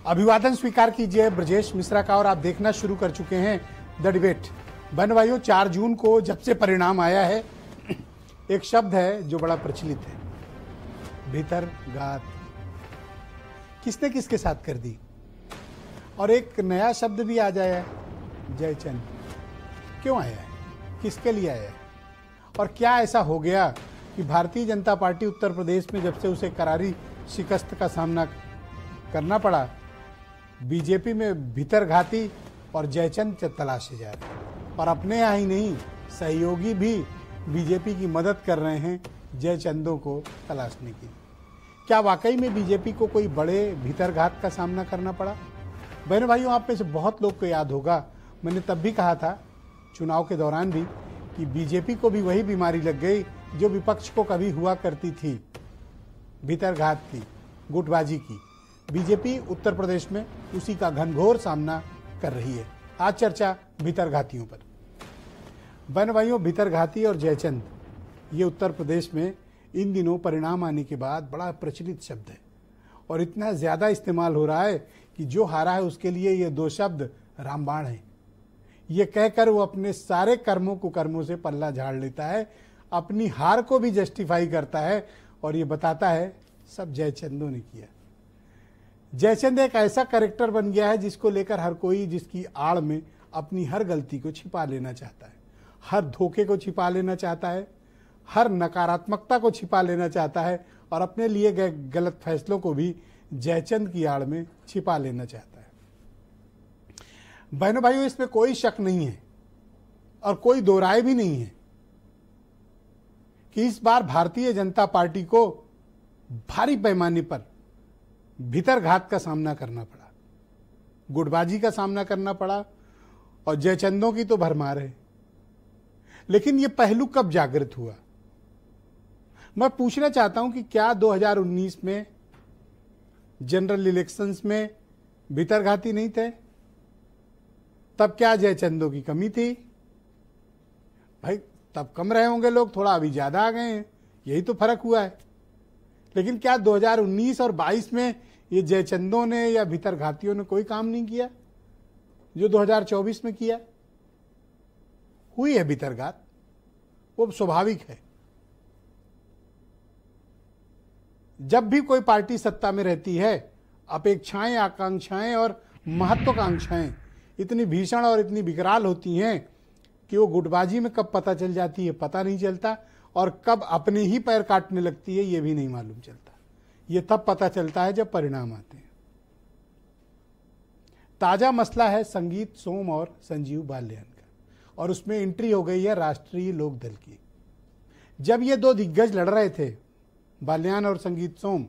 अभिवादन स्वीकार कीजिए ब्रजेश मिश्रा का और आप देखना शुरू कर चुके हैं द डिबेट। बहन भाइयों, 4 जून को जब से परिणाम आया है, एक शब्द है जो बड़ा प्रचलित है, भीतरघात। किसने किसके साथ कर दी? और एक नया शब्द भी आ जाया है, जयचंद। क्यों आया है? किसके लिए आया है? और क्या ऐसा हो गया कि भारतीय जनता पार्टी उत्तर प्रदेश में जब से उसे करारी शिकस्त का सामना करना पड़ा, बीजेपी में भीतरघाती और जयचंद तलाशे जा रहे हैं। और अपने यहाँ ही नहीं, सहयोगी भी बीजेपी की मदद कर रहे हैं जयचंदों को तलाशने की। क्या वाकई में बीजेपी को कोई बड़े भीतरघात का सामना करना पड़ा? बहन भाइयों, आप में से बहुत लोग को याद होगा, मैंने तब भी कहा था चुनाव के दौरान भी कि बीजेपी को भी वही बीमारी लग गई जो विपक्ष को कभी हुआ करती थी, भीतरघात की, गुटबाजी की। बीजेपी उत्तर प्रदेश में उसी का घनघोर सामना कर रही है। आज चर्चा भीतरघातियों पर। बहन भाइयों, भीतरघाती और जयचंद ये उत्तर प्रदेश में इन दिनों परिणाम आने के बाद बड़ा प्रचलित शब्द है और इतना ज्यादा इस्तेमाल हो रहा है कि जो हारा है उसके लिए ये 2 शब्द रामबाण है। ये कहकर वो अपने सारे कर्मों से पल्ला झाड़ लेता है, अपनी हार को भी जस्टिफाई करता है और ये बताता है सब जयचंदों ने किया। जयचंद एक ऐसा कैरेक्टर बन गया है जिसको लेकर हर कोई, जिसकी आड़ में अपनी हर गलती को छिपा लेना चाहता है, हर धोखे को छिपा लेना चाहता है, हर नकारात्मकता को छिपा लेना चाहता है और अपने लिए गए गलत फैसलों को भी जयचंद की आड़ में छिपा लेना चाहता है। बहनों भाइयों, इसमें कोई शक नहीं है और कोई दो राय भी नहीं है कि इस बार भारतीय जनता पार्टी को भारी पैमाने पर भीतरघात का सामना करना पड़ा, गुटबाजी का सामना करना पड़ा और जयचंदों की तो भरमार है। लेकिन यह पहलू कब जागृत हुआ? मैं पूछना चाहता हूं कि क्या 2019 में जनरल इलेक्शंस में भीतरघाती नहीं थे? तब क्या जयचंदों की कमी थी? भाई तब कम रहे होंगे लोग, थोड़ा अभी ज्यादा आ गए हैं, यही तो फर्क हुआ है। लेकिन क्या 2019 और 22 में ये जयचंदों ने या भीतरघातियों ने कोई काम नहीं किया जो 2024 में किया? हुई है भीतरघात, वो स्वाभाविक है। जब भी कोई पार्टी सत्ता में रहती है, अपेक्षाएं, आकांक्षाएं और महत्वाकांक्षाएं इतनी भीषण और इतनी विकराल होती हैं कि वो गुटबाजी में कब पता चल जाती है पता नहीं चलता, और कब अपने ही पैर काटने लगती है ये भी नहीं मालूम चलता। ये तब पता चलता है जब परिणाम आते हैं। ताजा मसला है संगीत सोम और संजीव बाल्यान का, और उसमें एंट्री हो गई है राष्ट्रीय लोकदल की। जब ये 2 दिग्गज लड़ रहे थे, बाल्यान और संगीत सोम,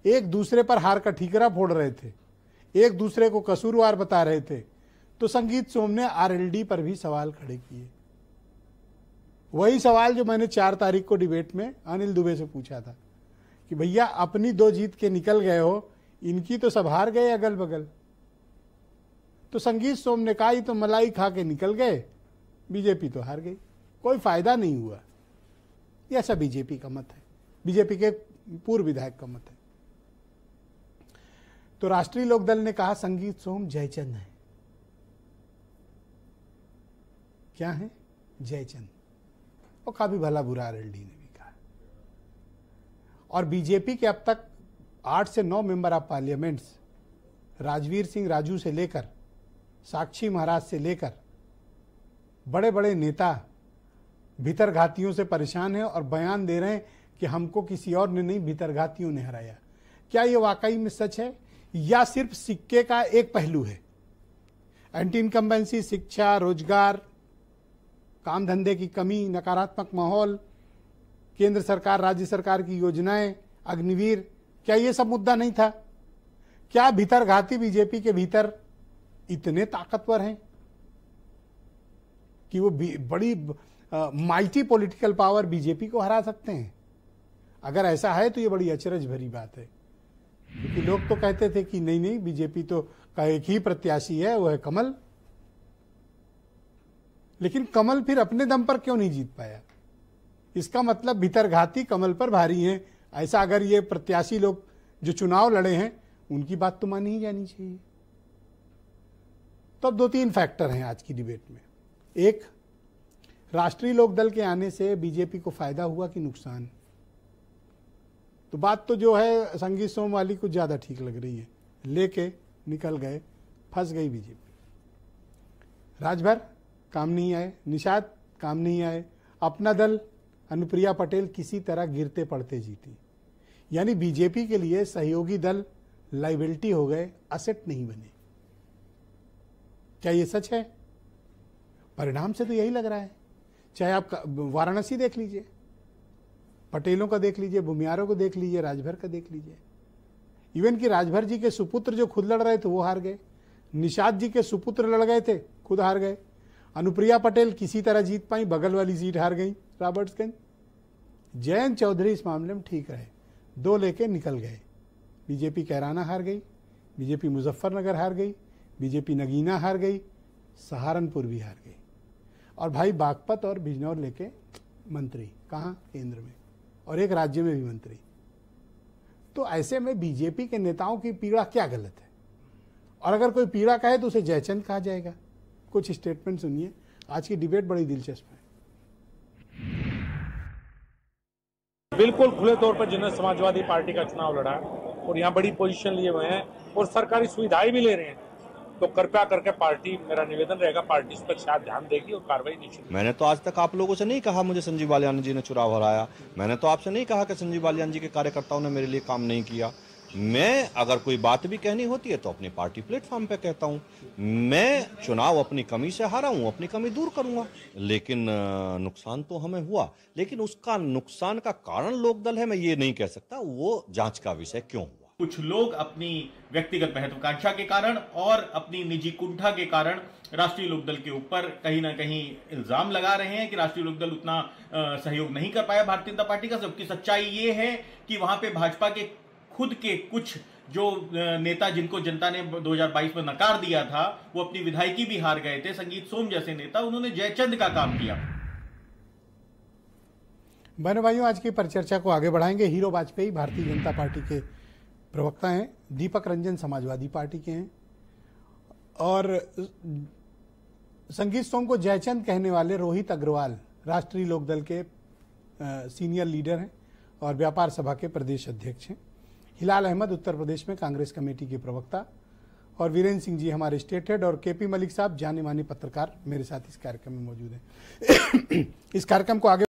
एक दूसरे पर हार का ठीकरा फोड़ रहे थे, एक दूसरे को कसूरवार बता रहे थे, तो संगीत सोम ने आरएलडी पर भी सवाल खड़े किए। वही सवाल जो मैंने 4 तारीख को डिबेट में अनिल दुबे से पूछा था कि भैया अपनी 2 जीत के निकल गए हो, इनकी तो सब हार गए अगल बगल। तो संगीत सोम ने कहा ये तो मलाई खा के निकल गए, बीजेपी तो हार गई, कोई फायदा नहीं हुआ। यह ऐसा बीजेपी का मत है, बीजेपी के पूर्व विधायक का मत है। तो राष्ट्रीय लोकदल ने कहा संगीत सोम जयचंद है। क्या है? जयचंद। और काफी भला बुरा आरएलडी ने भी कहा। और बीजेपी के अब तक 8 से 9 member of parliaments, Rajveer Singh Raju से लेकर साक्षी महाराज से लेकर बड़े बड़े नेता भीतरघातियों से परेशान हैं और बयान दे रहे हैं कि हमको किसी और ने नहीं, भीतरघातियों ने हराया। क्या ये वाकई में सच है या सिर्फ सिक्के का एक पहलू है? एंटी इनकम्बेंसी, शिक्षा, रोजगार, काम धंधे की कमी, नकारात्मक माहौल, केंद्र सरकार राज्य सरकार की योजनाएं, अग्निवीर, क्या ये सब मुद्दा नहीं था? क्या भीतरघाती बीजेपी के भीतर इतने ताकतवर हैं कि वो बड़ी माइटी पॉलिटिकल पावर बीजेपी को हरा सकते हैं? अगर ऐसा है तो ये बड़ी अचरज भरी बात है, क्योंकि लोग तो कहते थे कि नहीं नहीं, बीजेपी तो का एक ही प्रत्याशी है, वो है कमल। लेकिन कमल फिर अपने दम पर क्यों नहीं जीत पाया? इसका मतलब भीतरघाती कमल पर भारी हैं। ऐसा अगर ये प्रत्याशी लोग जो चुनाव लड़े हैं उनकी बात तो मानी ही जानी चाहिए। तो अब 2-3 फैक्टर हैं आज की डिबेट में। एक, राष्ट्रीय लोकदल के आने से बीजेपी को फायदा हुआ कि नुकसान? तो बात तो जो है संगीत सोम वाली कुछ ज्यादा ठीक लग रही है, लेके निकल गए, फंस गई बीजेपी। राजभर काम नहीं आए, निषाद काम नहीं आए, अपना दल अनुप्रिया पटेल किसी तरह गिरते पड़ते जीती। यानी बीजेपी के लिए सहयोगी दल लाइबिलिटी हो गए, असेट नहीं बने। क्या ये सच है? परिणाम से तो यही लग रहा है। चाहे आप वाराणसी देख लीजिए, पटेलों का देख लीजिए, भूमियारों को देख लीजिए, राजभर का देख लीजिए। इवन कि राजभर जी के सुपुत्र जो खुद लड़ रहे थे वो हार गए, निषाद जी के सुपुत्र लड़ गए थे, खुद हार गए। अनुप्रिया पटेल किसी तरह जीत पाई, बगल वाली सीट हार गई रॉबर्ट्सगंज। जयंत चौधरी इस मामले में ठीक रहे, 2 लेके निकल गए। बीजेपी कैराना हार गई, बीजेपी मुजफ्फरनगर हार गई, बीजेपी नगीना हार गई, सहारनपुर भी हार गई। और भाई बागपत और बिजनौर लेके मंत्री कहाँ? केंद्र में, और एक राज्य में भी मंत्री। तो ऐसे में बीजेपी के नेताओं की पीड़ा क्या गलत है? और अगर कोई पीड़ा कहे तो उसे जयचंद कहा जाएगा। कुछ स्टेटमेंट सुनिए, आज की डिबेट बड़ी दिलचस्प है। बिल्कुल खुले तौर पर जिन्होंने समाजवादी पार्टी का चुनाव लड़ा और यहाँ बड़ी पोजीशन लिए हुए हैं और सरकारी सुविधाएं भी ले रहे हैं, तो कृपया करके पार्टी, मेरा निवेदन रहेगा, पार्टी इस पर शायद ध्यान देगी और कार्रवाई निश्चित। मैंने तो आज तक आप लोगों से नहीं कहा मुझे संजीव बालियान जी ने चुनाव हराया। मैंने तो आपसे नहीं कहा कि संजीव बालियान जी के कार्यकर्ताओं ने मेरे लिए काम नहीं किया। मैं अगर कोई बात भी कहनी होती है तो अपनी पार्टी प्लेटफॉर्म पे कहता हूँ। मैं चुनाव अपनी कमी से हारा हूँ, अपनी कमी दूर करूंगा। लेकिन नुकसान तो हमें हुआ, लेकिन उसका नुकसान का कारण लोकदल है मैं ये नहीं कह सकता। वो जांच का विषय क्यों हुआ। कुछ लोग अपनी व्यक्तिगत महत्वाकांक्षा के कारण और अपनी निजी कुंठा के कारण राष्ट्रीय लोकदल के ऊपर कहीं ना कहीं इल्जाम लगा रहे हैं कि राष्ट्रीय लोकदल उतना सहयोग नहीं कर पाया भारतीय जनता पार्टी का। जबकि सच्चाई ये है कि वहां पे भाजपा के खुद के कुछ जो नेता जिनको जनता ने 2022 में नकार दिया था, वो अपनी विधायकी भी हार गए थे। संगीत सोम जैसे नेता, उन्होंने जयचंद का काम किया। बहनों भाइयों, आज की परिचर्चा को आगे बढ़ाएंगे। हीरो वाजपेयी भारतीय जनता पार्टी के प्रवक्ता हैं, दीपक रंजन समाजवादी पार्टी के हैं, और संगीत सोम को जयचंद कहने वाले रोहित अग्रवाल राष्ट्रीय लोकदल के सीनियर लीडर हैं और व्यापार सभा के प्रदेश अध्यक्ष हैं। हिलाल अहमद उत्तर प्रदेश में कांग्रेस कमेटी के प्रवक्ता, और वीरेंद्र सिंह जी हमारे स्टेट हेड, और केपी मलिक साहब जाने माने पत्रकार मेरे साथ इस कार्यक्रम में मौजूद हैं। इस कार्यक्रम को आगे